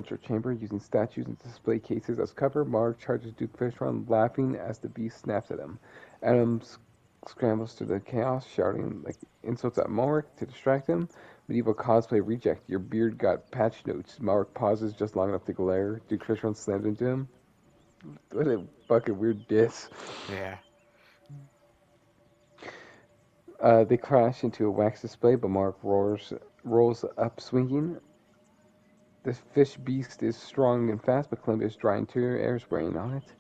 chamber using statues and display cases as cover. Mark charges Duke Fishron, laughing as the beast snaps at him. Adam scrambles through the chaos, shouting like insults at Mark to distract him. Medieval cosplay reject. Your beard got patch notes. Mark pauses just long enough to glare. Duke Fishron slams into him. What a fucking weird diss. Yeah. They crash into a wax display, but Mark rolls up swinging. The fish beast is strong and fast, but Columbia's dry interior air is weighing on it.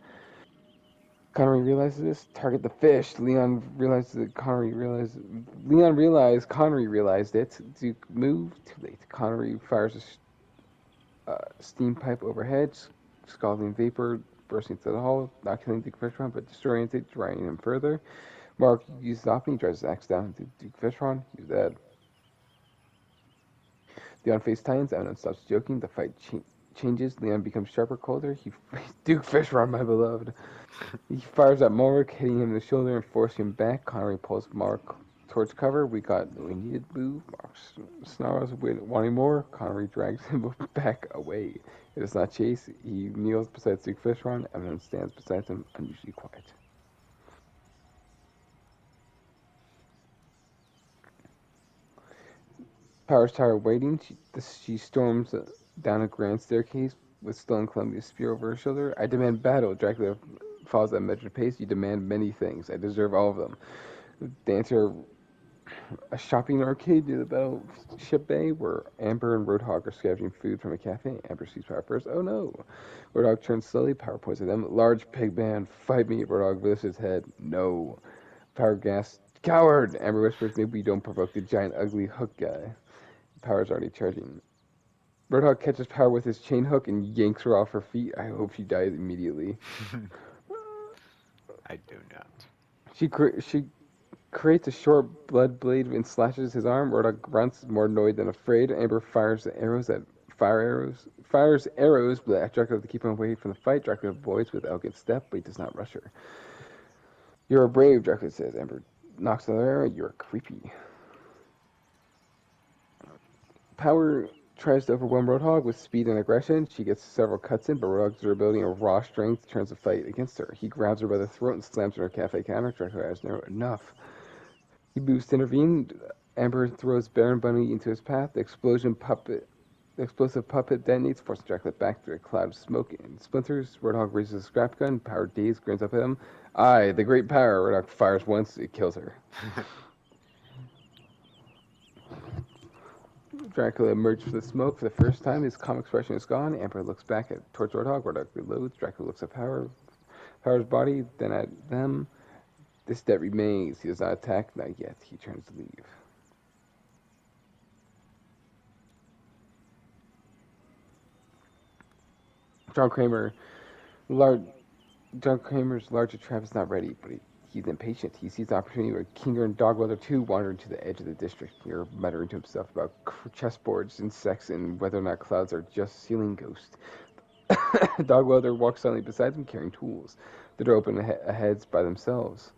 Connery realizes this. Target the fish. Leon realized Connery realized it. Duke moved. Too late. Connery fires a steam pipe overhead. Scalding vapor bursting through the hull, not killing Duke Fishron, but destroying it, drying him further. Mark uses opening, drives his axe down into Duke Fishron. He's dead. Leon faces Titans. Eminem stops joking. The fight changes. Leon becomes sharper, colder. Duke Fishron, my beloved. He fires at Mark, hitting him in the shoulder and forcing him back. Connery pulls Mark towards cover. We needed move. Mark snarls, wanting more. Connery drags him back away. It does not chase. He kneels beside Duke Fishron. Eminem stands beside him, unusually quiet. Powers Tower waiting. She storms down a grand staircase with stolen Columbia's spear over her shoulder. I demand battle. Dracula follows at measured pace. You demand many things. I deserve all of them. They enter a shopping arcade near the battleship bay where Amber and Roadhog are scavenging food from a cafe. Amber sees Power first. Oh no! Roadhog turns slowly. Power points at them. Large pig man, fight me. Roadhog lifts his head. No. Power gasps. Coward! Amber whispers, maybe we don't provoke the giant ugly hook guy. Power's already charging. Roadhog catches Power with his chain hook and yanks her off her feet. I hope she dies immediately. I do not. She creates a short blood blade and slashes his arm. Roadhog grunts, more annoyed than afraid. Amber fires arrows, but Dracula to keep him away from the fight. Dracula avoids with elegant step, but he does not rush her. You're brave, Dracula says. Amber knocks another arrow. You're creepy. Power tries to overwhelm Roadhog with speed and aggression. She gets several cuts in, but Roadhog's durability and raw strength turns the fight against her. He grabs her by the throat and slams her in her cafe counter. Dracula has no enough. He moves to intervene. Amber throws Baron Bunny into his path. The explosive puppet detonates, forcing Dracula back through a cloud of smoke and splinters. Roadhog raises a scrap gun. Power dazed, grins up at him. Aye, the great power. Roadhog fires once, it kills her. Dracula emerges from the smoke for the first time. His calm expression is gone. Amber looks back towards Roadhog. Roadhog reloads. Dracula looks at Power's body, then at them. This debt remains. He does not attack, not yet. He turns to leave. John Kramer, large, John Kramer's larger trap is not ready, but he's impatient. He sees the opportunity where Kinger and Dogweather too wander to the edge of the district. Kinger muttering to himself about chessboards, insects, and whether or not clouds are just ceiling ghosts. Dogweather walks silently beside him, carrying tools. The door open ahead by themselves.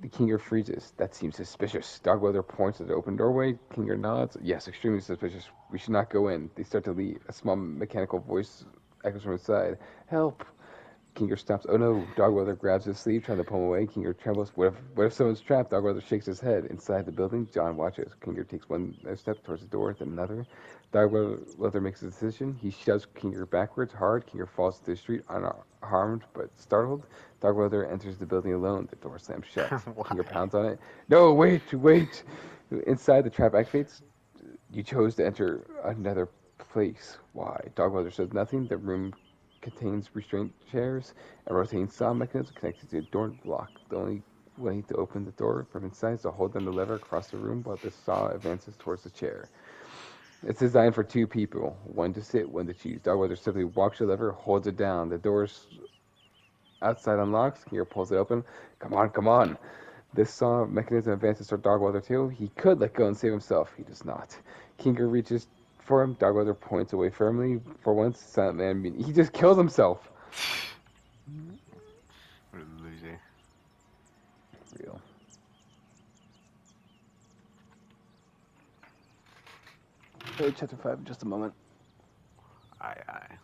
The Kinger freezes. That seems suspicious. Dogweather points at the open doorway. Kinger nods. Yes, extremely suspicious. We should not go in. They start to leave. A small mechanical voice echoes from inside. Help! Kinger stops. Oh no! Dogweather grabs his sleeve, trying to pull him away. Kinger trembles. What if someone's trapped? Dogweather shakes his head. Inside the building, John watches. Kinger takes one step towards the door, then another. Dogweather makes a decision. He shoves Kinger backwards hard. Kinger falls to the street, unharmed but startled. Dogweather enters the building alone. The door slams shut. Kinger Why? pounds on it. No, wait, wait! Inside, the trap activates. You chose to enter another place. Why? Dogweather says nothing. The room contains restraint chairs, a rotating saw mechanism connected to a door lock. The only way to open the door from inside is to hold down the lever across the room while the saw advances towards the chair. It's designed for two people, one to sit, one to choose. Dogweather simply walks the lever, holds it down. The doors outside unlocks. Kinger pulls it open. Come on, come on. This saw mechanism advances toward Dogweather too. He could let go and save himself. He does not. Kinger reaches for him. Dogweather points away firmly. For once, Silent Man, he just kills himself. What a loser. Real. Chapter 5 in just a moment. Aye, aye.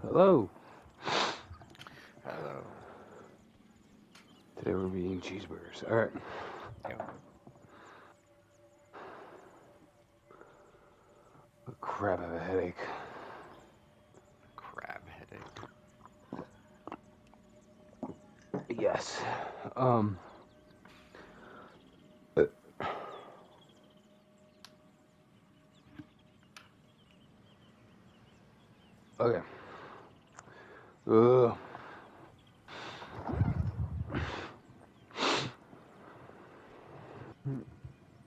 Hello. Hello. Today we're eating cheeseburgers. All right. Yo. Crap, I have a headache. Crab headache. Yes. Um. uh, Okay. Ugh.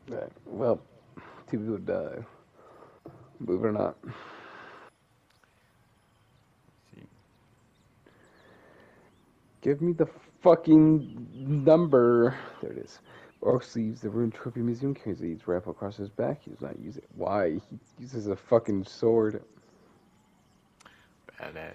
Right. Well, two people died. Believe it or not. See. Give me the fucking number. There it is. Orcs leaves the ruined trophy museum, carries Lee's rifle across his back. He does not use it. Why? He uses a fucking sword. Badass.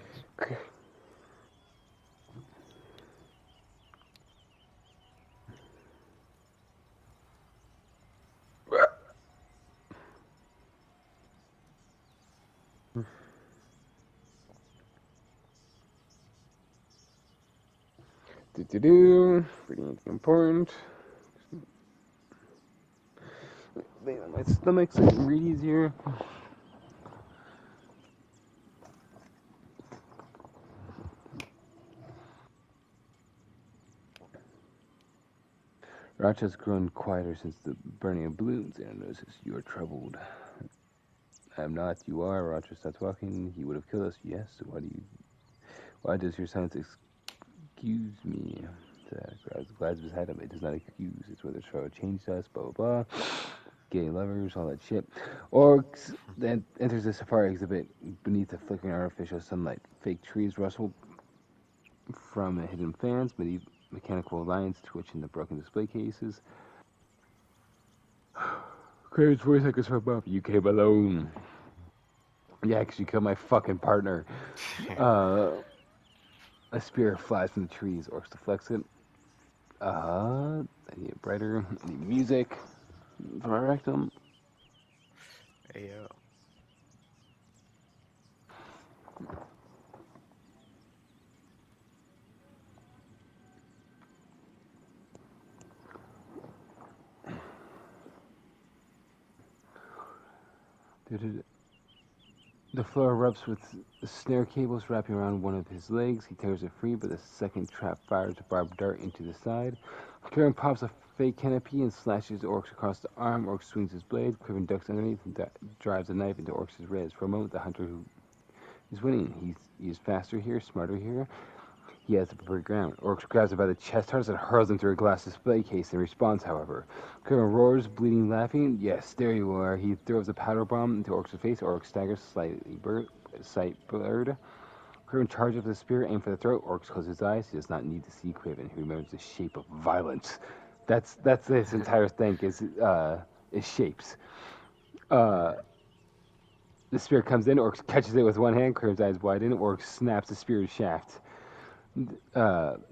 Do. Reading anything important. My stomach's getting read easier. Raj has grown quieter since the burning of balloons, and notices you are troubled. I am not. You are. Roger stops walking. He would have killed us. Yes. Why does your silence excuse me? Glides beside him. It does not accuse. It's whether Sparrow changed us. Blah blah blah. Gay lovers, all that shit. Orcs then enters the safari exhibit beneath the flickering artificial sunlight. Fake trees rustle from hidden fans. Mechanical lines twitch in the broken display cases. Craven's voice echoes from above. You came alone. Yeah, 'cause you killed my fucking partner. Uh, a spear flies from the trees. Orcs deflects it. I need it brighter. I need music from my rectum. Hey yo. The floor erupts with snare cables wrapping around one of his legs. He tears it free, but the second trap fires a barbed dart into the side. Craven pops a fake canopy and slashes Orcs across the arm. Orc swings his blade. Craven ducks underneath and drives a knife into Orcs' ribs. For a moment, the hunter who is winning. He's faster here, smarter here. He has the preferred ground. Orcs grabs him by the chest hardest and hurls him through a glass display case in response, however. Craven roars, bleeding, laughing. Yes, there you are. He throws a powder bomb into Orc's face. Orc staggers, sight blurred. Craven charges with the spear, aim for the throat. Orc closes his eyes. He does not need to see Craven. He remembers the shape of violence. That's this entire thing is shapes. Uh, the spear comes in. Orc catches it with one hand. Craven's eyes widen. Orc snaps the spear's shaft.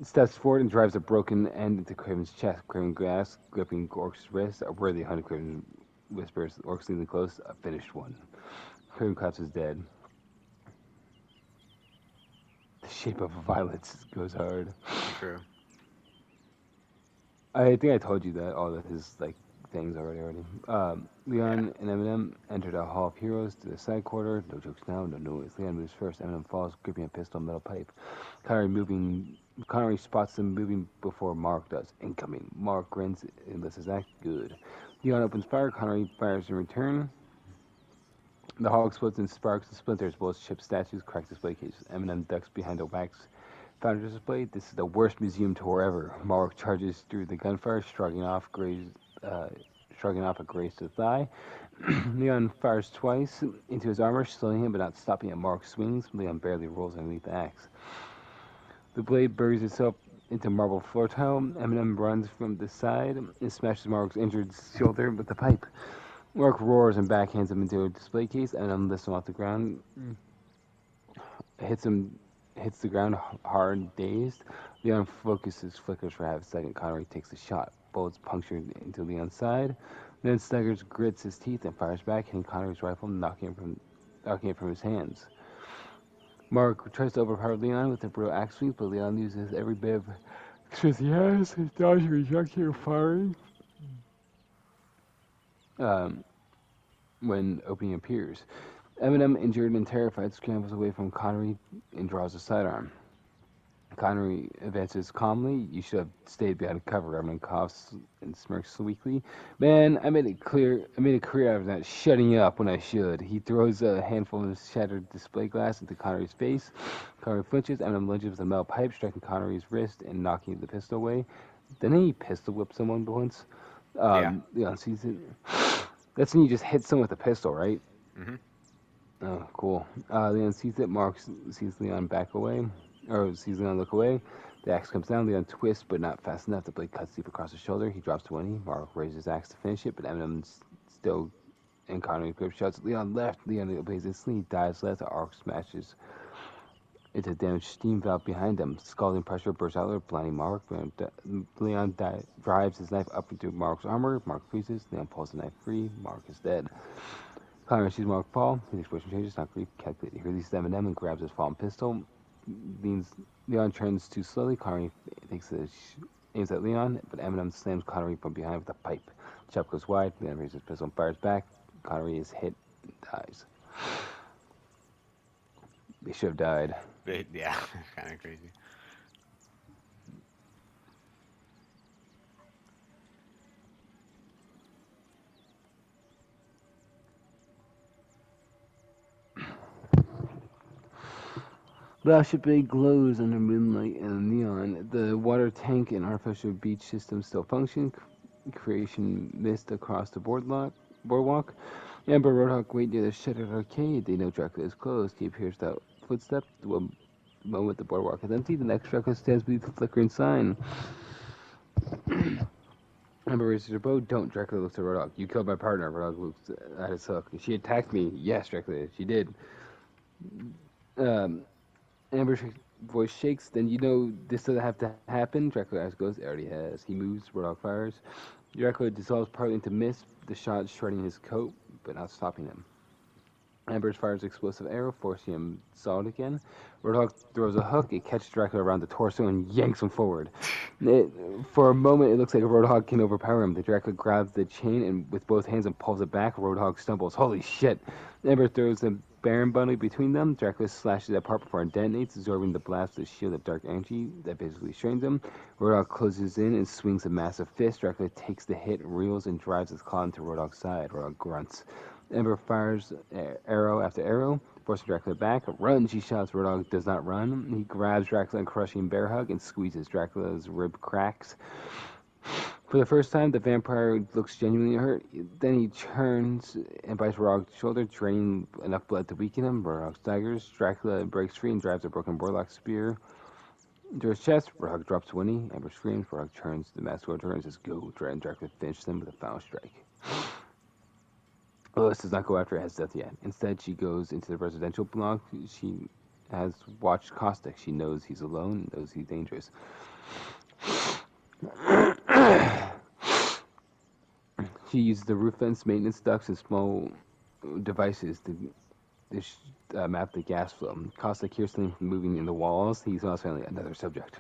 Steps forward and drives a broken end into Craven's chest. Craven grasps, gripping Orc's wrist. A worthy hunter, Craven whispers. Orc's leaning close. A finished one. Craven collapses dead. The shape of violence goes hard. True. I think I told you that all of his things already. Yeah. Leon and Eminem entered a hall of heroes to the side quarter. No jokes now, no noise. Leon moves first. Eminem falls, gripping a pistol and metal pipe. Connery spots them moving before Mark does. Incoming. Mark grins and lets his act good. Leon opens fire. Connery fires in return. The hall explodes in sparks and splinters. Bullets chip statues, crack display cases. Eminem ducks behind a wax founder's display. This is the worst museum tour ever. Mark charges through the gunfire, shrugging off a graze to the thigh. Leon fires twice into his armor, slowing him but not stopping at Mark's swings. Leon barely rolls underneath the axe. The blade buries itself into marble floor tile. Eminem runs from the side and smashes Mark's injured shoulder with the pipe. Mark roars and backhands him into a display case. Eminem lifts him off the ground, hits the ground hard, dazed. Leon focuses, flickers for half a second. Connery takes a shot. Bullets puncture into Leon's side. Then Staggers grits his teeth and fires back, hitting Connery's rifle, knocking it from his hands. Mark tries to overpower Leon with a brutal axe sweep, but Leon uses every bit of strength he has. His dodge rejecting and firing. Um, when opening appears. Eminem, injured and terrified, scrambles away from Connery and draws a sidearm. Connery advances calmly. You should have stayed behind cover. Eminem coughs and smirks weakly. Man, I made a career out of that shutting up when I should. He throws a handful of shattered display glass into Connery's face. Connery flinches. Eminem lunges with a metal pipe, striking Connery's wrist and knocking the pistol away. Didn't he pistol whip someone once? Yeah. Leon sees it. That's when you just hit someone with a pistol, right? Mhm. Oh, cool. Leon sees it. Mark sees Leon back away, or sees Leon look away. The axe comes down. Leon twists, but not fast enough. The blade cuts deep across his shoulder. He drops to one knee. Mark raises his axe to finish it, but Eminem's still in Connery's grip. Shouts, Leon left. Leon obeys instantly. He dives left. The arc smashes into a damaged steam valve behind him. Scalding pressure bursts out, blinding Mark. Leon drives his knife up into Mark's armor. Mark freezes. Leon pulls the knife free. Mark is dead. Connery sees Mark fall. His expression changes, not grief, calculated. He releases Eminem and grabs his fallen pistol. Leon turns too slowly. Connery aims at Leon, but Eminem slams Connery from behind with a pipe. The shot goes wide. Leon raises his pistol and fires back. Connery is hit and dies. They should have died. Yeah, kind of crazy. Battleship Bay glows under moonlight and neon. The water tank and artificial beach system still function. Creation mist across the boardwalk. Amber Roadhog wait near the shuttered arcade. They know Dracula is close. Keep hears that footstep. The moment the boardwalk is empty, the next Dracula stands beneath the flickering sign. Amber raises her bow. Don't. Dracula looks at Roadhog. You killed my partner. Roadhog looks at his hook. She attacked me. Yes, Dracula, she did. Um, Amber's voice shakes. Then you know this doesn't have to happen. Dracula eyes goes. It already has. He moves. Roadhog fires. Dracula dissolves partly into mist. The shot shredding his coat, but not stopping him. Amber's fires explosive arrow, forcing him solid again. Roadhog throws a hook. It catches Dracula around the torso and yanks him forward. For a moment, it looks like a Roadhog can overpower him. The Dracula grabs the chain and with both hands and pulls it back. Roadhog stumbles. Holy shit! Amber throws a Baron bundle between them. Dracula slashes it apart before it detonates, absorbing the blast with a shield of dark energy that basically strains him. Roadhog closes in and swings a massive fist. Dracula takes the hit, reels, and drives his claw into Roadhog's side. Roadhog grunts. Ember fires arrow after arrow, forcing Dracula back. Run, she shouts. Roadhog does not run. He grabs Dracula in a crushing bear hug and squeezes. Dracula's rib cracks. For the first time, the vampire looks genuinely hurt. Then he turns and bites Roadhog's shoulder, draining enough blood to weaken him. Roadhog staggers. Dracula breaks free and drives a broken warlock spear into his chest. Roadhog drops to one knee. Ember screams. Roadhog turns. The mask turns and says, "Go!" And Dracula finishes him with a final strike. Lois does not go after Death yet. Instead, she goes into the residential block. She has watched Caustic. She knows he's alone, knows he's dangerous. She uses the roof vents, maintenance ducts, and small devices to map the gas flow. Caustic hears something moving in the walls. He's also another subject.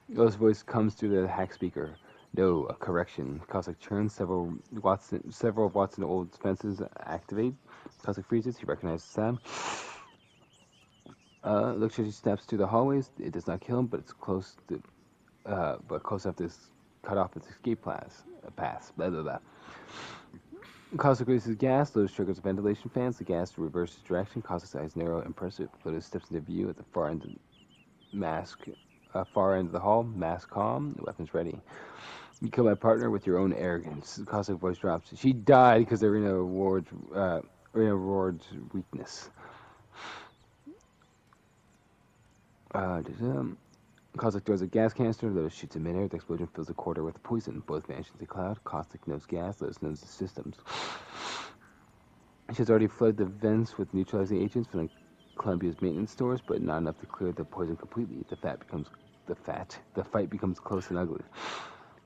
Lois' voice comes through the hack speaker. No, a correction. Cossack churns. Several of Watson's old fences activate. Cossack freezes. He recognizes the sound. Looks as he steps through the hallways. It does not kill him, but it's close to, but close enough to cut off its escape pass. Blah blah blah. Cossack releases gas. Lotus triggers ventilation fans. The gas reverses direction. Cossack's eyes narrow and impressive. Lotus steps into view at the far end of the hall. Mask calm. Weapons ready. You kill my partner with your own arrogance. Cossack voice drops. She died because of Irina Ward's weakness. Cossack throws a gas canister. Lotus shoots in midair. The explosion fills the corridor with poison. Both vanish into the cloud. Caustic knows gas. Lotus knows the systems. She has already flooded the vents with neutralizing agents from Columbia's maintenance stores, but not enough to clear the poison completely. The fight becomes close and ugly.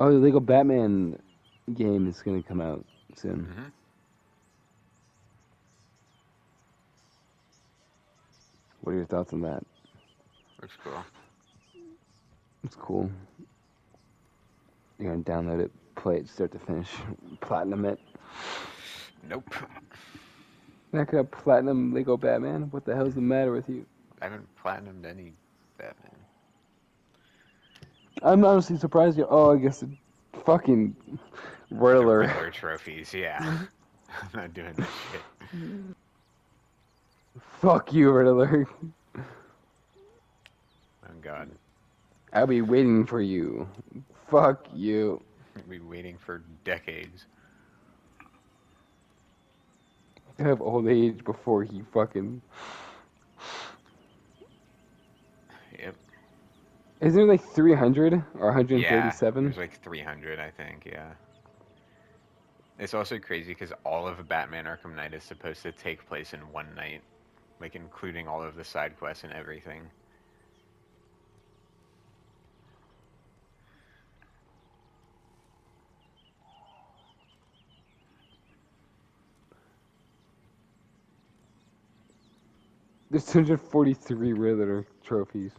Oh, the Lego Batman game is gonna come out soon. Mm-hmm. What are your thoughts on that? Looks cool. It's cool. You're gonna download it, play it start to finish, platinum it. Nope. You're not gonna platinum Lego Batman? What the hell's the matter with you? I haven't platinumed any Batman. I'm honestly surprised you. Oh, I guess the fucking The Riddler. Riddler trophies, yeah. I'm not doing that shit. Fuck you, Riddler. Oh god. I'll be waiting for you. Fuck you. I'll be waiting for decades. I have old age before he fucking. Yep. Isn't there like 300 or Yeah. 137? There's like 300, I think, yeah. It's also crazy because all of Batman Arkham Knight is supposed to take place in one night. Like, including all of the side quests and everything. There's 243 Riddler trophies.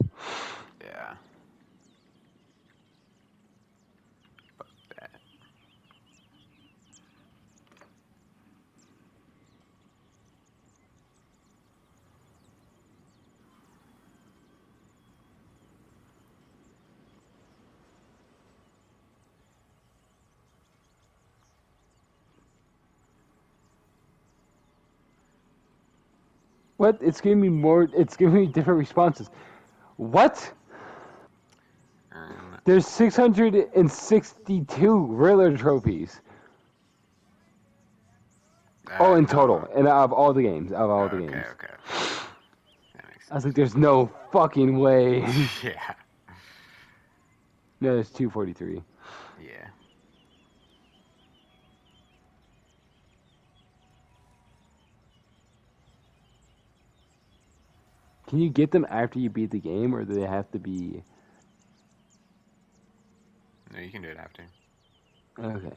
Yeah. Fuck that. What? It's giving me more. It's giving me different responses. What? Earn. There's 662 Riddler trophies. Oh, in total, No. and out of all the games, out of all the Okay, games. okay. That makes I was sense. like, there's no fucking way. Yeah. No, there's 243. Yeah. Can you get them after you beat the game, or do they have to be? No, you can do it after. Okay.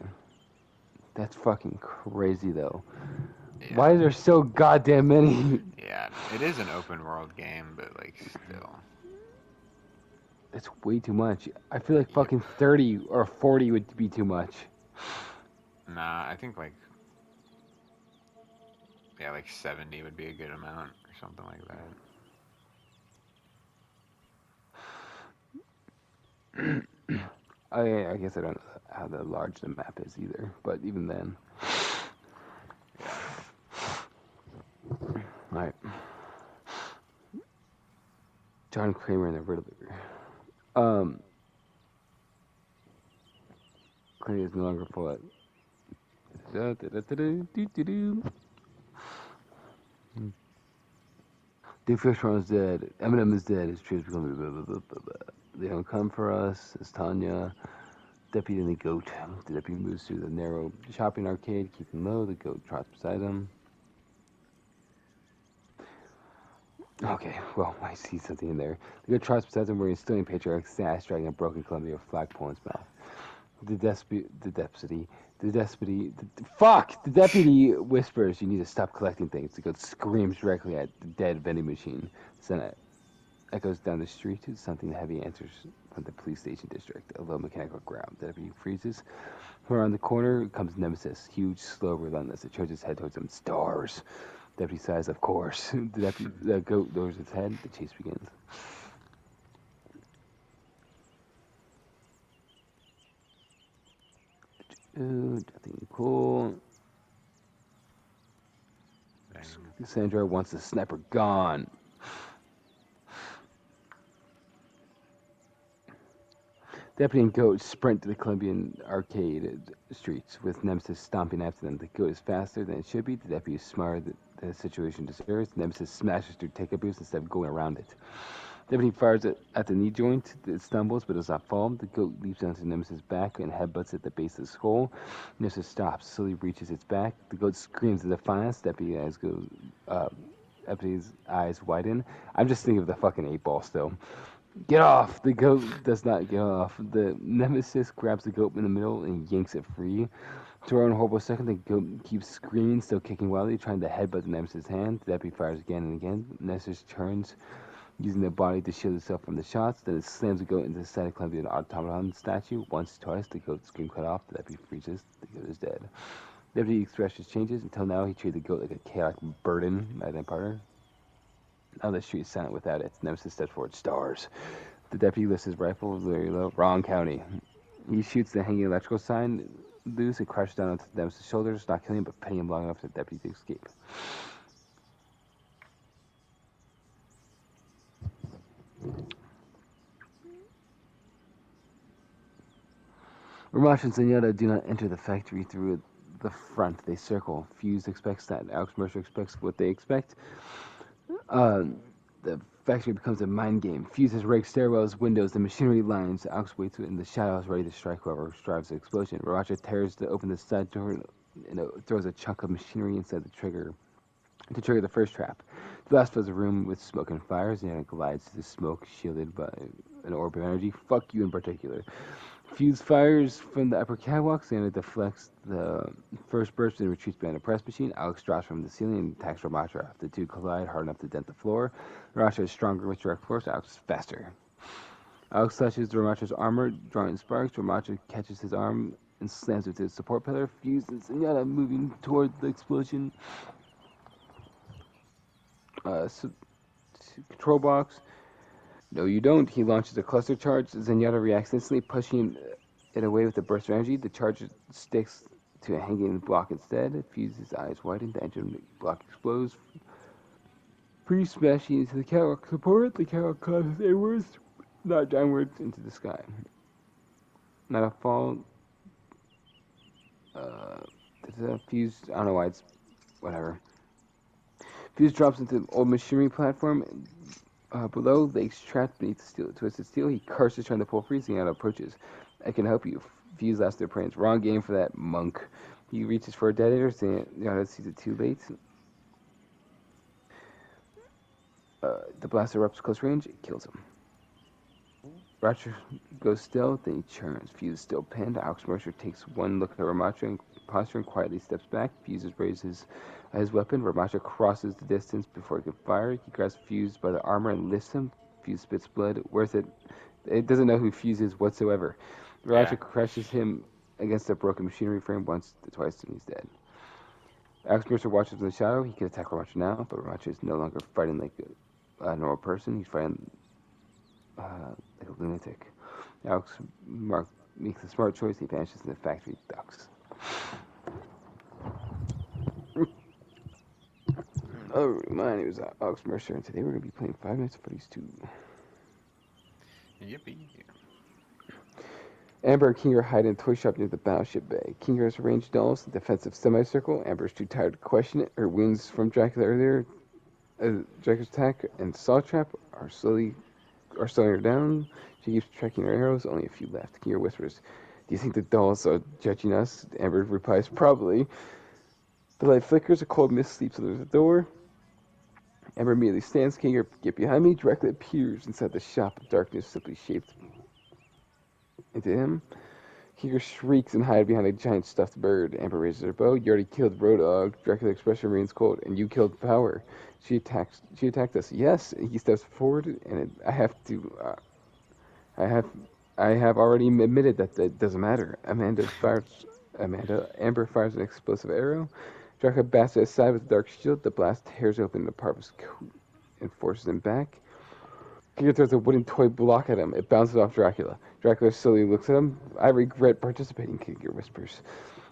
That's fucking crazy, though. Yeah. Why is there so goddamn many? Yeah. It is an open world game, but, like, still. That's way too much. I feel like Yep. fucking 30 or 40 would be too much. Nah, I think, like. Yeah, like 70 would be a good amount or something like that. I guess I don't know how large the map is either, but even then. Alright. John Kramer and the Riddler. Clay is no longer full. Dick Fishbone is dead. Eminem is dead. His troops become blah, blah, blah, blah, blah. They don't come for us. It's Tanya. Deputy and the goat. The deputy moves through the narrow shopping arcade, keeping low. The goat trots beside him. Okay, well, I see something in there. The goat trots beside him wearing a stilling patriarch sash, dragging a broken Columbia flagpole in his mouth. The deputy whispers, "You need to stop collecting things." The goat screams directly at the dead vending machine. Senate echoes down the street. Something heavy answers from the police station district. A low mechanical ground. The deputy freezes. From around the corner comes Nemesis, huge, slow, relentless. It turns its head towards him. Stars. Deputy sighs, of course. The goat lowers its head. The chase begins. Nothing cool. Dang. Sandra wants the sniper gone. Deputy and Goat sprint to the Colombian arcade streets, with Nemesis stomping after them. The Goat is faster than it should be. The Deputy is smarter than the situation deserves. Nemesis smashes through take a boost instead of going around it. Deputy fires at the knee joint. It stumbles but does not fall. The Goat leaps onto Nemesis' back and headbutts at the base of the skull. Nemesis stops, slowly reaches its back. The Goat screams in defiance. Deputy's eyes widen. I'm just thinking of the fucking 8 Ball still. Get off! The goat does not get off. The nemesis grabs the goat in the middle and yanks it free. For a horrible second, the goat keeps screaming, still kicking wildly, trying to headbutt the nemesis' hand. The deputy fires again and again. The nemesis turns, using the body to shield itself from the shots. Then it slams the goat into the side of clumsy an automaton statue. Once, twice, the goat's scream cut off. The deputy freezes. The goat is dead. The deputy expresses changes. Until now, he treated the goat like a chaotic burden, my then partner. Now the street is silent without it. Nemesis steps forward. Stars. The deputy lifts his rifle very low. Wrong county. He shoots the hanging electrical sign loose and crashes down onto the Nemesis' shoulders, not killing him, but pinning him long enough for the deputy to escape. Ramash and Zenyatta do not enter the factory through the front. They circle. Fuse expects that. Alex Mercer expects what they expect. The factory becomes a mind game. Fuse has rigged stairwells, windows, and machinery lines. Alex waits in the shadows, ready to strike whoever drives the explosion. Raja tears to open the side door and throws a chunk of machinery inside the trigger to trigger the first trap. The last fills a room with smoke and fires, and it glides to the smoke, shielded by an orb of energy. Fuck you in particular. Fuse fires from the upper catwalks, and it deflects the first burst and retreats behind a press machine. Alex drops from the ceiling and attacks Ramatra. The two collide hard enough to dent the floor. Ramatra is stronger with direct force. Alex is faster. Alex slashes Ramatra's armor, drawing sparks. Ramatra catches his arm and slams it to the support pillar. Fuse and Zenyatta moving toward the explosion. Control box. No, you don't. He launches a cluster charge. Zenyatta reacts instantly, pushing it away with a burst of energy. The charge sticks to a hanging block instead. Fuse's eyes widen. The engine block explodes, smashing into the catwalk support. The catwalk collapses inwards, not downwards into the sky. Not a fall. Fuse. I don't know why it's whatever. Fuse drops into the old machinery platform. Below, legs trapped beneath the steel, twisted steel. He curses, trying to pull free. Zenyatta approaches. I can help you. Fuse laughs their brains. Wrong game for that monk. He reaches for a detonator. Zenyatta sees it too late. The blast erupts close range. It kills him. Ratcher goes still, then he churns. Fuse still pinned. Alex Mercer takes one look at Ramatra and posture and quietly steps back. Fuse raises his weapon. Ramatra crosses the distance before he can fire. He grabs Fuse by the armor and lifts him. Fuse spits blood. Worth it. It doesn't know who Fuse is whatsoever. Ramatra crashes him against the broken machinery frame once, twice, and he's dead. Alex Mercer watches from the shadow. He can attack Ramatra now, but Ramatra is no longer fighting like a normal person. He's fighting like a lunatic. Alex makes a smart choice. He vanishes in the factory ducts. Oh, my name is Alex Mercer, and today we're going to be playing Five Nights at Freddy's 2. Yippee. Amber and Kinger hide in a toy shop near the battleship bay. Kinger has arranged dolls in a defensive semicircle. Amber is too tired to question it. Her wounds from Dracula earlier, Dracula's attack and saw trap are slowing her down. She keeps tracking her arrows, only a few left. Kinger whispers, "Do you think the dolls are judging us?" Amber replies, "Probably." The light flickers, a cold mist sleeps under the door. Amber immediately stands. Kinger, "Get behind me." Dracula appears inside the shop. Darkness simply shaped into him. Kinger shrieks and hides behind a giant stuffed bird. Amber raises her bow. "You already killed Roadhog." Dracula's expression remains cold. "And you killed Power." She attacked us. "Yes." He steps forward, and I have already admitted that doesn't matter. Amber fires an explosive arrow. Dracula bats it aside with a dark shield. The blast tears open the part of his coat and forces him back. Kinger throws a wooden toy block at him. It bounces off Dracula. Dracula slowly looks at him. "I regret participating," Kinger whispers.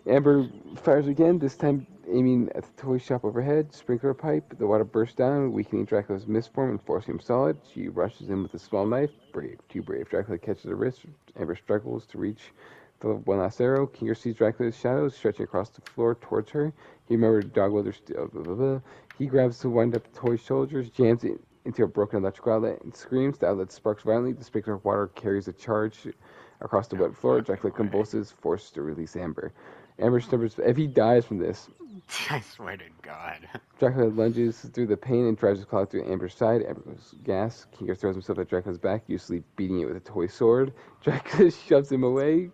Amber fires again, this time aiming at the toy shop overhead. Sprinkler pipe. The water bursts down, weakening Dracula's mistform and forcing him solid. She rushes in with a small knife. Brave, too brave. Dracula catches her wrist. Amber struggles to reach the one last arrow. Kinger sees Dracula's shadows stretching across the floor towards her. He remembers Dogwelder still. Blah, blah, blah. He grabs the wind up toy shoulders, jams it into a broken electrical outlet, and screams. The outlet sparks violently. The sprinkler of water carries a charge across the wet floor. Dracula convulses, forced to release Amber. Amber stumbers. If he dies from this, I swear to God. Dracula lunges through the pain and drives his claw through Amber's side. Amber goes gas. Kinger throws himself at Dracula's back, usually beating it with a toy sword. Dracula shoves him away,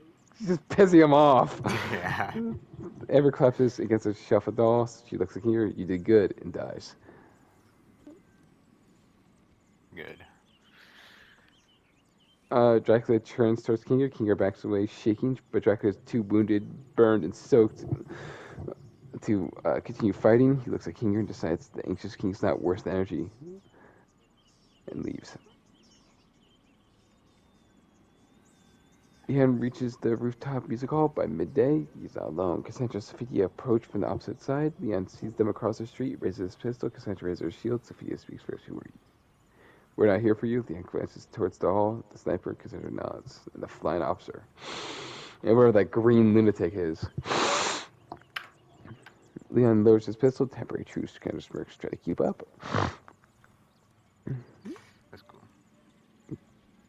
just pissing him off. Yeah. Amber collapses against a shelf of dolls. She looks at Kinger, you did good, and dies. Good. Dracula turns towards Kinger. Kinger backs away, shaking, but Dracula is too wounded, burned, and soaked to continue fighting. He looks at Kinger and decides the anxious king's not worth the energy and leaves. Leon reaches the rooftop music hall by midday. He's not alone. Cassandra and Sophia approach from the opposite side. Leon sees them across the street, raises his pistol. Cassandra raises her shield. Sophia speaks first. Who are you? We're not here for you. Leon glances towards the hall. The sniper, Cassandra nods. And the flying officer. And wherever that green lunatic is. Leon lowers his pistol. Temporary truce. Cassandra smirks. Try to keep up. That's cool.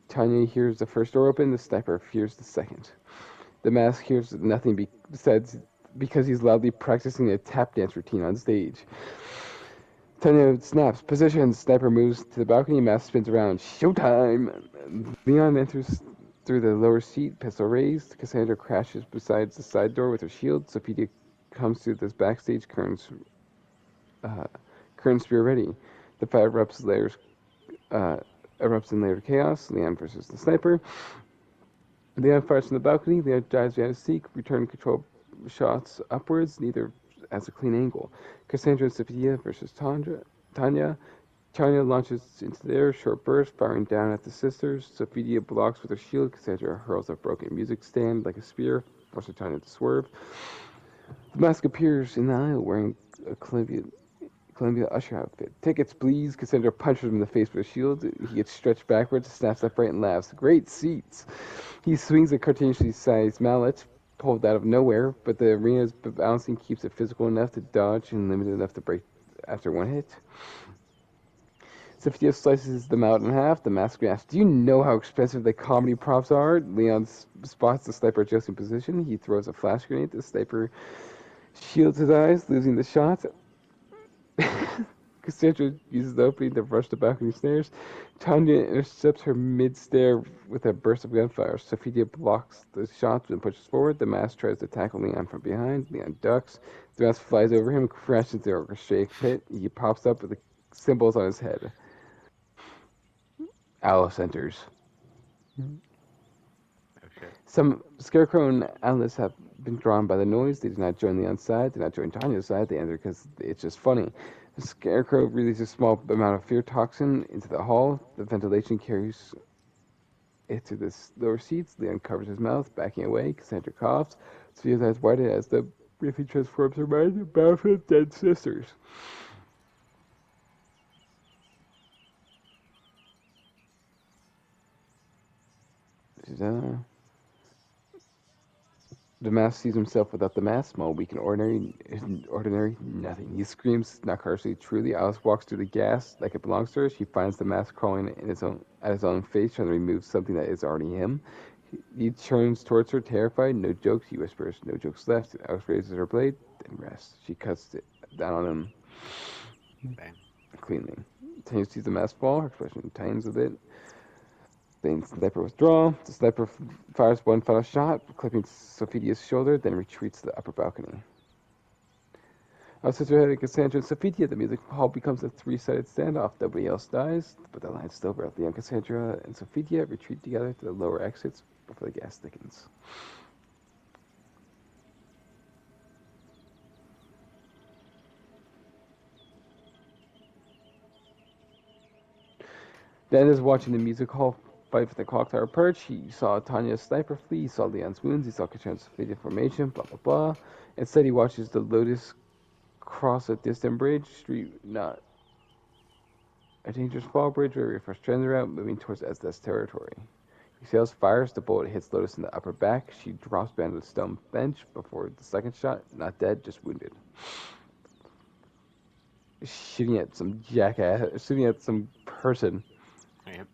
Tanya hears the first door open. The sniper fears the second. The mask hears nothing besides because he's loudly practicing a tap dance routine on stage. Tanya snaps. Position. Sniper moves to the balcony. Mask spins around. Showtime! Leon enters through the lower seat, pistol raised. Cassandra crashes beside the side door with her shield. Sophia comes through this backstage, current spear ready. The fight erupts in layered chaos. Leon versus the sniper. Leon fires from the balcony. Leon dives behind his seat. Return control shots upwards. Neither has a clean angle. Cassandra and Sophia versus Tanya. Tanya launches into the air, short burst, firing down at the sisters. Sophia blocks with her shield. Cassandra hurls a broken music stand like a spear, forcing Tanya to swerve. The mask appears in the aisle wearing a Columbia usher outfit. Tickets, please. Cassandra punches him in the face with a shield. He gets stretched backwards, snaps upright, and laughs. Great seats. He swings a cartoonishly sized mallet, pulled out of nowhere, but the arena's bouncing keeps it physical enough to dodge and limited enough to break after one hit. Sophia slices them out in half. The mask asks, do you know how expensive the comedy props are? Leon spots the sniper adjusting position. He throws a flash grenade. The sniper shields his eyes, losing the shot. Cassandra uses the opening to rush the balcony stairs. Tanya intercepts her mid-stair with a burst of gunfire. Sophia blocks the shots and pushes forward. The mask tries to tackle Leon from behind. Leon ducks. The mask flies over him, crashes into the orchestra pit. He pops up with the symbols on his head. Alice enters. Oh shit. Some Scarecrow and Alice have been drawn by the noise. They do not join Leon's side. They do not join Tanya's side. They enter because it's just funny. The Scarecrow releases a small amount of fear toxin into the hall. The ventilation carries it to the lower seats. Leon covers his mouth, backing away. Cassandra coughs. Sophia's eyes widen as the briefly transforms her mind and battles dead sisters. The mask sees himself without the mask, small, weak, and ordinary, nothing. He screams, not harshly, truly. Alice walks through the gas like it belongs to her. She finds the mask crawling at his own face, trying to remove something that is already him. He turns towards her, terrified. No jokes, he whispers. No jokes left. Alice raises her blade, then rests. She cuts it down on him Bang. cleanly. Tanya sees the mask fall. Her expression tightens a bit. The sniper withdraws. The sniper fires one final shot, clipping Sophia's shoulder, then retreats to the upper balcony. Outside her head, Cassandra and Sophia, the music hall becomes a three-sided standoff. Nobody else dies, but the line's still broke. Leon, Cassandra, and Sophia retreat together to the lower exits before the gas thickens. Dan is watching the music hall fight with the clock tower perch. He saw Tanya's sniper flee. He saw Leon's wounds. He saw Cassandra's fleeting formation. Blah blah blah. Instead, he watches the Lotus cross a distant bridge. Street not a dangerous fall bridge where he first turns around, moving towards Estes territory. He sails, fires. The bullet hits Lotus in the upper back. She drops behind the stone bench before the second shot. Not dead, just wounded. Shooting at some jackass. Shooting at some person. Yep.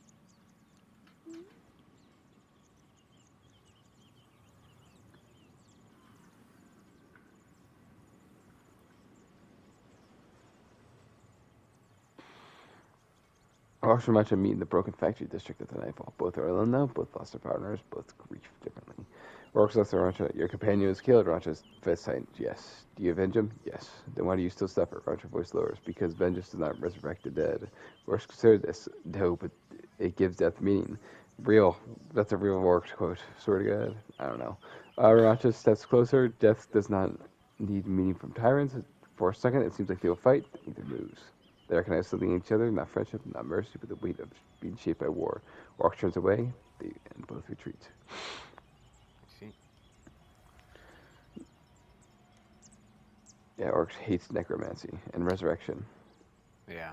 Hawks and Rancho meet in the broken factory district at the nightfall. Both are alone now, both lost their partners, both grieve differently. Rourke's left Rancho. Your companion was killed. Rancho's face sight. Yes. Do you avenge him? Yes. Then why do you still suffer? Rancho's voice lowers. Because vengeance does not resurrect the dead. Rourke considered this. No, but it gives death meaning. Real. That's a real Rourke quote. Swear to God. I don't know. Rancho steps closer. Death does not need meaning from tyrants. For a second, it seems like they will fight. Neither moves. They recognize something in each other, not friendship, not mercy, but the weight of being shaped by war. Rourke turns away. They and both retreat. See? Yeah, Orcs hates necromancy and resurrection. Yeah.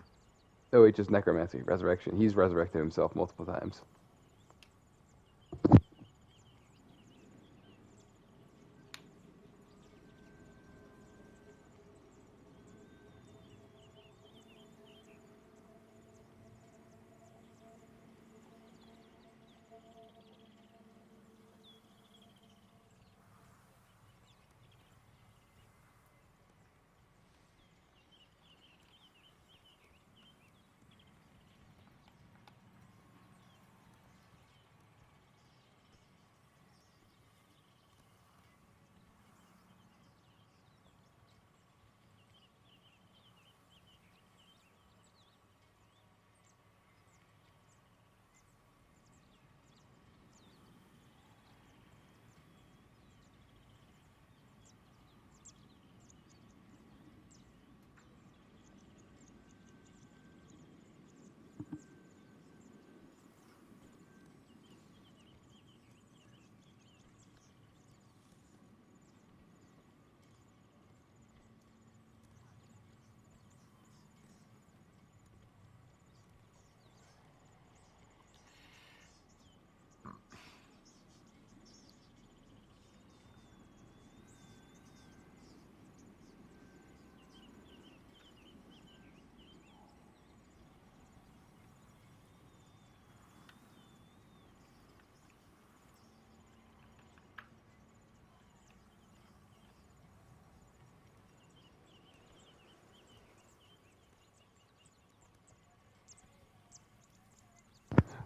Oh, wait, just necromancy, resurrection. He's resurrected himself multiple times.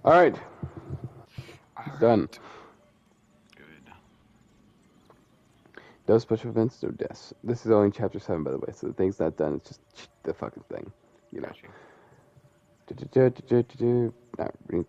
All right, done. Good. No special events, no deaths. This is only chapter 7, by the way, so the thing's not done. It's just the fucking thing, you know. Got you. Not reading.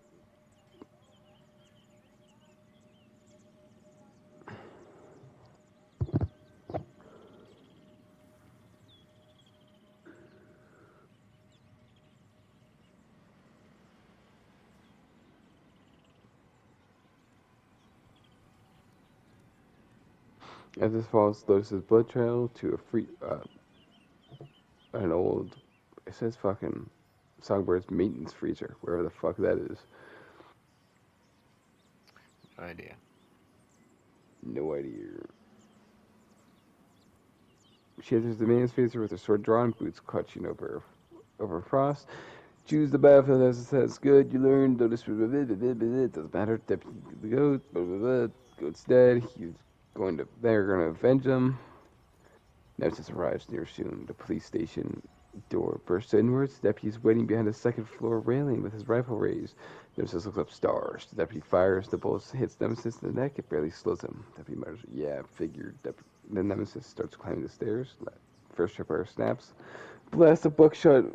As this follows Lotus's blood trail to a an old, it says fucking Songbird's maintenance freezer, wherever the fuck that is. No idea. No idea. She enters the maintenance freezer with her sword drawn, boots clutching over Frost. Choose the battlefield as it says. Good, you learned. Notice, it doesn't matter. Deputy the goat, goat's dead. They're gonna avenge him. Nemesis arrives near soon. The police station door bursts inwards. The deputy is waiting behind the second floor railing with his rifle raised. Nemesis looks up. Stars. The deputy fires. The bullet hits Nemesis in the neck. It barely slows him. Deputy mutters, "Yeah, figured." Then Nemesis starts climbing the stairs. First tripwire snaps. Blast of buckshot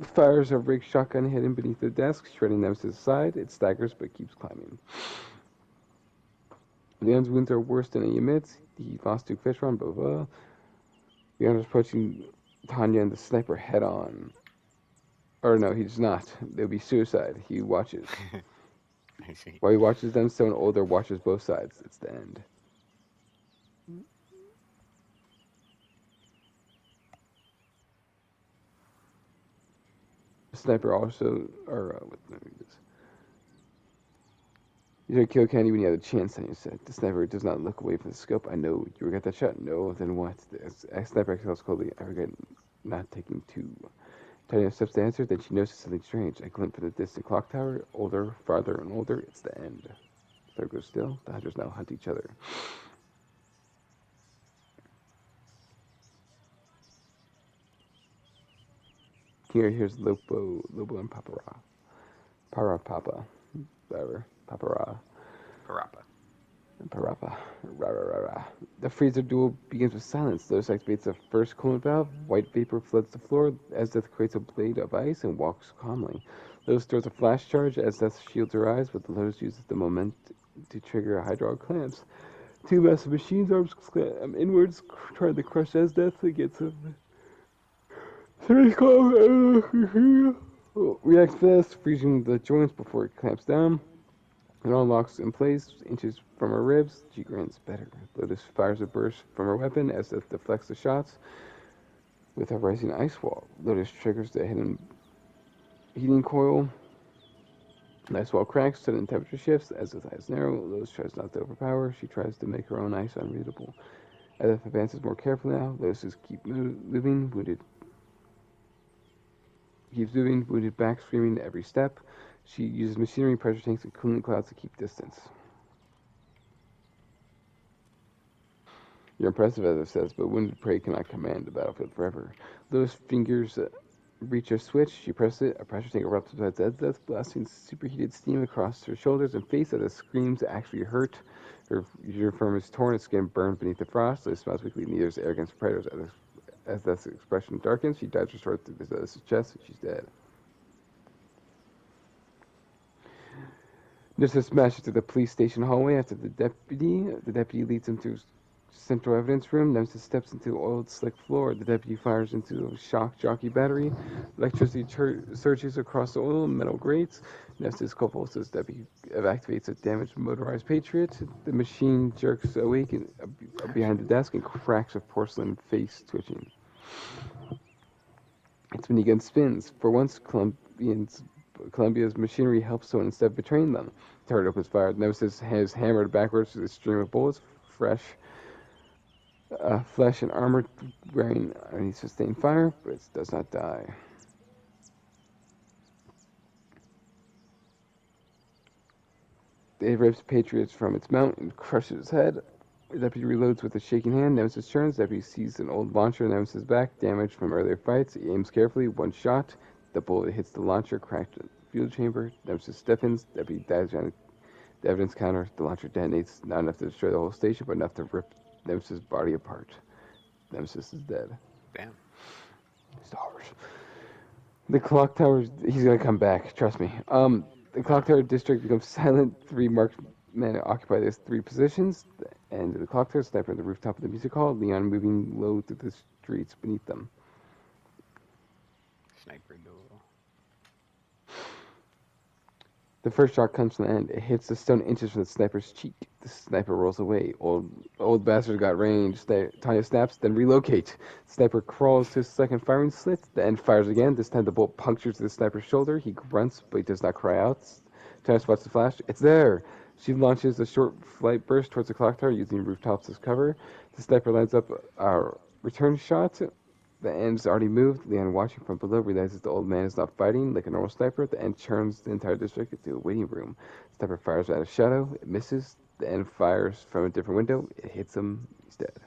fires a rig shotgun hidden beneath the desk, shredding Nemesis aside. It staggers but keeps climbing. Leon's wounds are worse than he admits. He lost 2 fish run, blah blah. Leon is approaching Tanya and the sniper head on. Or no, he's not. There'll be suicide. He watches. I see. While he watches them, someone older watches both sides. It's the end. The sniper also, let me read this. You should kill Kennedy when you had a chance, Tanya said. The sniper does not look away from the scope. I know. You regret that shot? No. Then what? The sniper exhales coldly. I regret not taking 2. Tanya steps to answer, then she notices something strange. A glint from the distant clock tower. Older, farther, and older. It's the end. Third goes still. The hunters now hunt each other. Here, here's Lobo and Papara. Parapapa. Whatever. Papara. Parappa. Parappa. Rah, rah, rah, rah. The freezer duel begins with silence. Lotus activates the first coolant valve. White vapor floods the floor. Death creates a blade of ice and walks calmly. Lotus throws a flash charge. Death shields her eyes, but the Lotus uses the moment to trigger hydraulic clamps. Two massive machines, arms inwards, trying to crush Death against him. Reacts fast, freezing the joints before it clamps down. It all locks in place, inches from her ribs. She grins better. Lotus fires a burst from her weapon as it deflects the shots with a rising ice wall. Lotus triggers the hidden heating coil. The ice wall cracks, sudden temperature shifts as the eyes narrow. Lotus tries not to overpower. She tries to make her own ice unreadable. As it advances more carefully now, Lotus keeps moving, wounded back, screaming every step. She uses machinery, pressure tanks, and coolant clouds to keep distance. You're impressive, as it says, but wounded prey cannot command the battlefield forever. Lotus fingers reach a switch. She presses it. A pressure tank erupts beside Death, blasting superheated steam across her shoulders and face as the screams actually hurt. Her uniform is torn, her skin burned beneath the frost. Lotus smiles weakly, neither air against predators. As Death's expression darkens, she dives her sword through Death's chest, and she's dead. Nurses smashes to the police station hallway after the deputy leads him to central evidence room. Nemesis steps into the oiled, slick floor. The deputy fires into a shock jockey battery. Electricity surges across the oil and metal grates. Nemesis convulses. Deputy activates a damaged motorized Patriot. The machine jerks awake behind the desk and cracks a porcelain face twitching. Its minigun spins. For once, Columbia's machinery helps someone instead of betraying them. The turret opens fire. Nemesis has hammered backwards through the stream of bullets. Flesh and armor wearing underneath sustained fire, but it does not die. It rips Patriots from its mount and crushes its head. The deputy reloads with a shaking hand. Nemesis turns. The deputy sees an old launcher in Nemesis' back, damaged from earlier fights. He aims carefully. One shot. The bullet hits the launcher, cracked the fuel chamber. Nemesis stiffens. The deputy dives behind the evidence counter. The launcher detonates, not enough to destroy the whole station, but enough to rip Nemesis' body apart. Nemesis is dead. Damn. Stars. The clock tower, he's gonna come back, trust me. The clock tower district becomes silent. 3 marked men occupy these 3 positions. And the clock tower, sniper at the rooftop of the music hall, Leon moving low through the streets beneath them. Sniper duel. The first shot comes from the end. It hits the stone inches from the sniper's cheek. The sniper rolls away. Old bastard got range. Tanya snaps, then relocate. The sniper crawls to his second firing slit. The end fires again. This time the bolt punctures the sniper's shoulder. He grunts, but he does not cry out. Tanya spots the flash. It's there! She launches a short flight burst towards the clock tower using rooftops as cover. The sniper lines up a return shot. The end's already moved. Leon, watching from below, realizes the old man is not fighting like a normal sniper. The end turns the entire district into a waiting room. The sniper fires out of shadow. It misses. The end fires from a different window. It hits him. He's dead.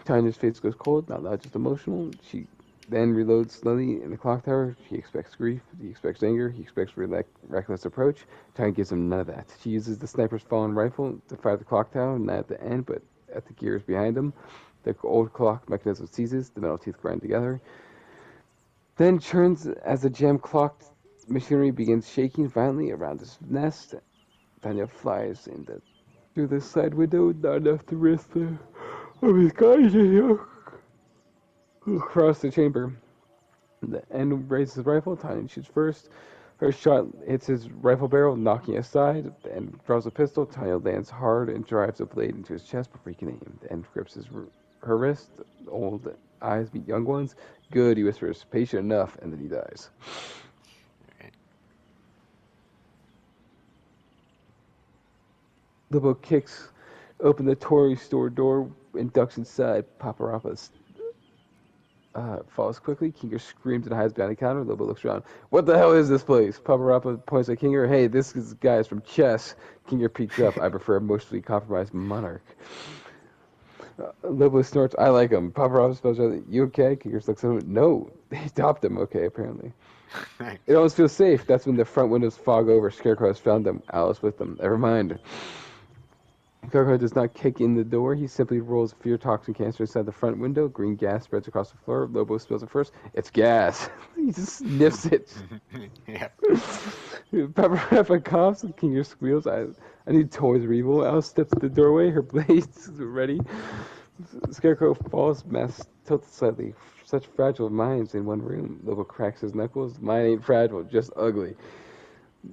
Tanya's face goes cold, not loud, just emotional. She then reloads slowly in the clock tower. He expects grief. He expects anger. He expects reckless approach. Tanya gives him none of that. She uses the sniper's fallen rifle to fire the clock tower, not at the end, but at the gears behind him. The old clock mechanism seizes, the metal teeth grind together. Then churns as the jam clocked machinery begins shaking violently around his nest. Tanya flies through the side window, not enough to risk of his guys across the chamber. The end raises his rifle. Tanya shoots first. Her shot hits his rifle barrel, knocking it aside. The end draws a pistol. Tanya lands hard and drives a blade into his chest before he can aim. The end grips her wrist. The old eyes meet young ones. Good, he whispers. Patient enough, and then he dies. Alright. Lobo kicks open the toy store door and ducks inside. Paparappa falls quickly. Kinger screams and hides behind the counter. Lobo looks around. What the hell is this place? Paparappa points at Kinger. Hey, this is guys from chess. Kinger peeks up. I prefer emotionally compromised monarch. Lobo snorts. I like him. Paparappa spells out. You okay? Kinger looks at him. No. They stopped him, okay, apparently. Nice. It almost feels safe. That's when the front windows fog over. Scarecrow has found them. Alice with them. Never mind. Scarecrow does not kick in the door. He simply rolls fear toxin canister inside the front window. Green gas spreads across the floor. Lobo spills it first. It's gas. He just sniffs it. Yep. Pepper coughs. Kinger squeals. I need toys, Revel. Alice steps to the doorway. Her blades ready. Scarecrow falls, mask tilted slightly. Such fragile minds in one room. Lobo cracks his knuckles. Mine ain't fragile, just ugly.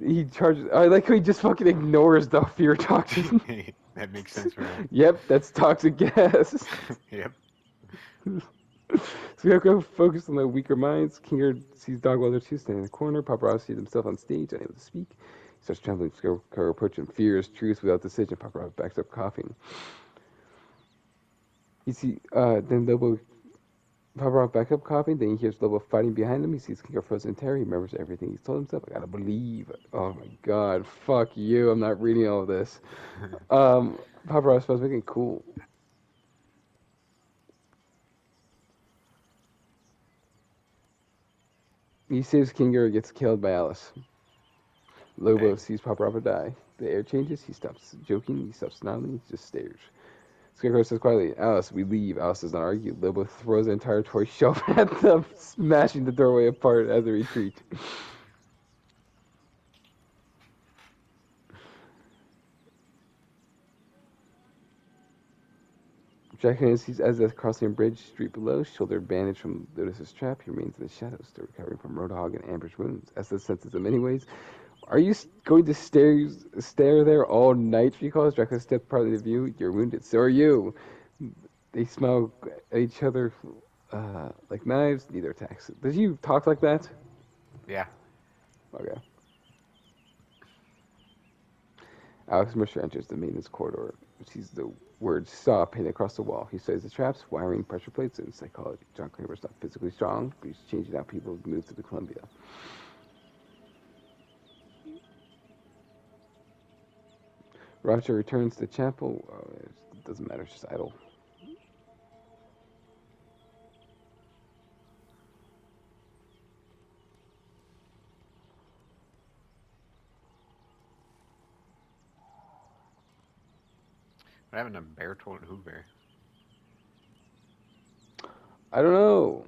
He charges. I like how he just fucking ignores the fear toxin. That makes sense for him. Yep, that's toxic gas. Yep. Scarecrow focused on the weaker minds. Kinger sees Dogwelder 2 standing in the corner. Paparazzi sees himself on stage, unable to speak. He starts trembling. Scarecrow approaches him. Fears, truth without decision. Paparazzi backs up, coughing. Then Lobo. Paparazzi back up, coughing. Then he hears Lobo fighting behind him. He sees Kinger frozen in terror. He remembers everything he's told himself. I gotta believe. Oh my god, fuck you. I'm not reading all this. Paparazzi was making cool. He saves Kinger, gets killed by Alice. Lobo Dang. sees Paparappa die. The air changes. He stops joking. He stops snarling. He just stares. Scarecrow says quietly, Alice, we leave. Alice does not argue. Lobo throws an entire toy shelf at them, smashing the doorway apart as they retreat. Jack sees Ezra crossing a bridge street below, shoulder bandaged from Lotus's trap. He remains in the shadows, still recovering from Roadhog and Amber's wounds. Ezra senses him anyways. Are you going to stare there all night? She calls. Dracula steps partly to view. You're wounded. So are you. They smile at each other like knives. Neither attacks. Does you talk like that? Yeah. Okay. Alex Mercer enters the maintenance corridor. Sees the word SAW painted across the wall. He studies the traps, wiring, pressure plates, and psychology. John Kramer's not physically strong, but he's changing how people move to the Columbia. Roger returns to the chapel. It doesn't matter, it's just idle. What happened to Bertolt Hoover? I don't know.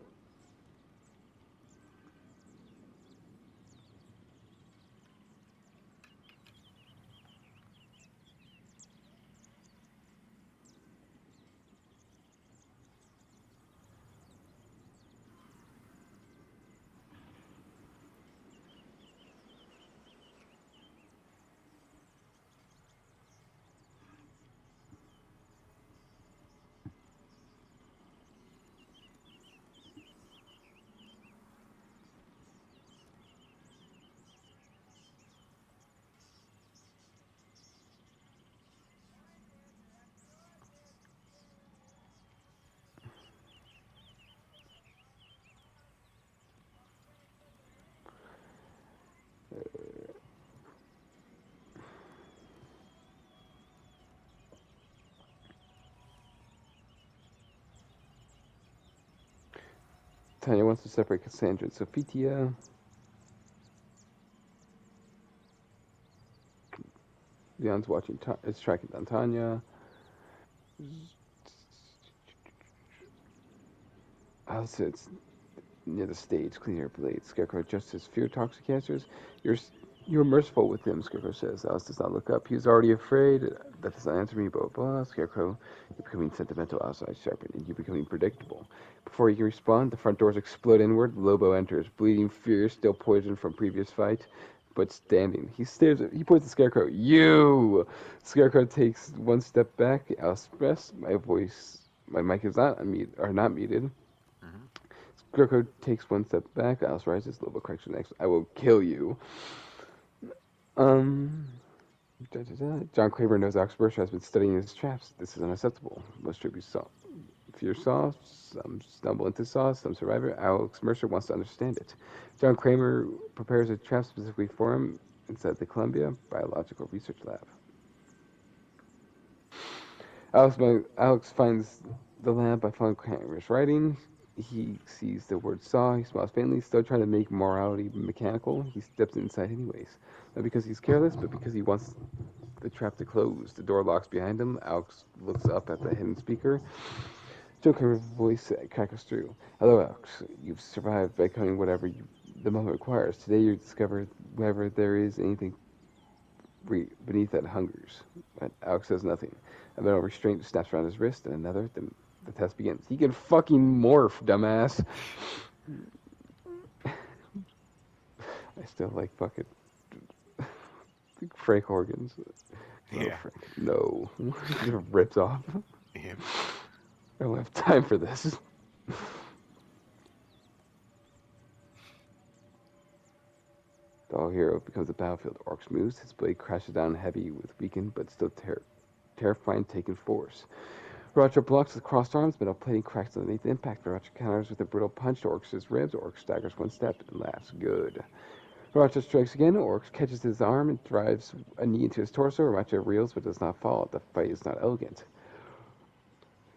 Tanya wants to separate Cassandra and Sophitia. Leon's watching. Is tracking down Tanya. Alice sits near the stage, cleaning her blade. Scarecrow adjusts his fear toxicasters. You're merciful with him, Scarecrow says. Alice does not look up. He was already afraid. That does not answer me, blah, blah. Scarecrow, you're becoming sentimental, Alice eyes sharpen, and you're becoming predictable. Before he can respond, the front doors explode inward. Lobo enters, bleeding, fierce, still poisoned from previous fight, but standing. He stares he points at Scarecrow. You! Scarecrow takes one step back. Alice press. My mic is not muted. Mm-hmm. Scarecrow takes one step back. Alice rises. Lobo cracks her next. I will kill you. Um. John Kramer knows Alex Mercer has been studying his traps. This is unacceptable. Most tributes fear SAW, some stumble into SAW, some survive. Alex Mercer wants to understand it. John Kramer prepares a trap specifically for him inside the Columbia Biological Research Lab. Alex finds the lab by following Kramer's writing. He sees the word saw. He smiles faintly, still trying to make morality mechanical. He steps inside anyways. Not because he's careless, but because he wants the trap to close. The door locks behind him. Alex looks up at the hidden speaker. Joe Kramer's voice crackles through. Hello, Alex. You've survived by becoming whatever the moment requires. Today you discovered wherever there is anything beneath that hungers. But Alex says nothing. A metal restraint snaps around his wrist, and another. Then the test begins. He can fucking morph, dumbass. I still like fucking Frank Horgan's. Oh, Yeah. Frank. No. It rips off. Yep. I don't have time for this. The all hero becomes a battlefield. Orcs moves. His blade crashes down heavy with weakened but still terrifying taken force. Roger blocks with crossed arms. Metal plating cracks underneath the impact. Roger counters with a brutal punch to Orcs' ribs. Orc staggers one step and laughs. Good. Roger strikes again. Orcs catches his arm and drives a knee into his torso. Roger reels but does not fall. The fight is not elegant.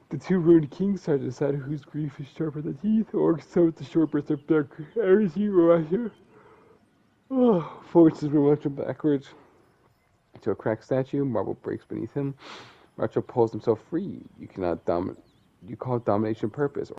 The two ruined kings try to decide whose grief is sharper than teeth. Orcs summon the short burst of dark energy. Roger forces Roger backwards to a cracked statue. Marble breaks beneath him. Roger pulls himself free. You cannot you call domination purpose.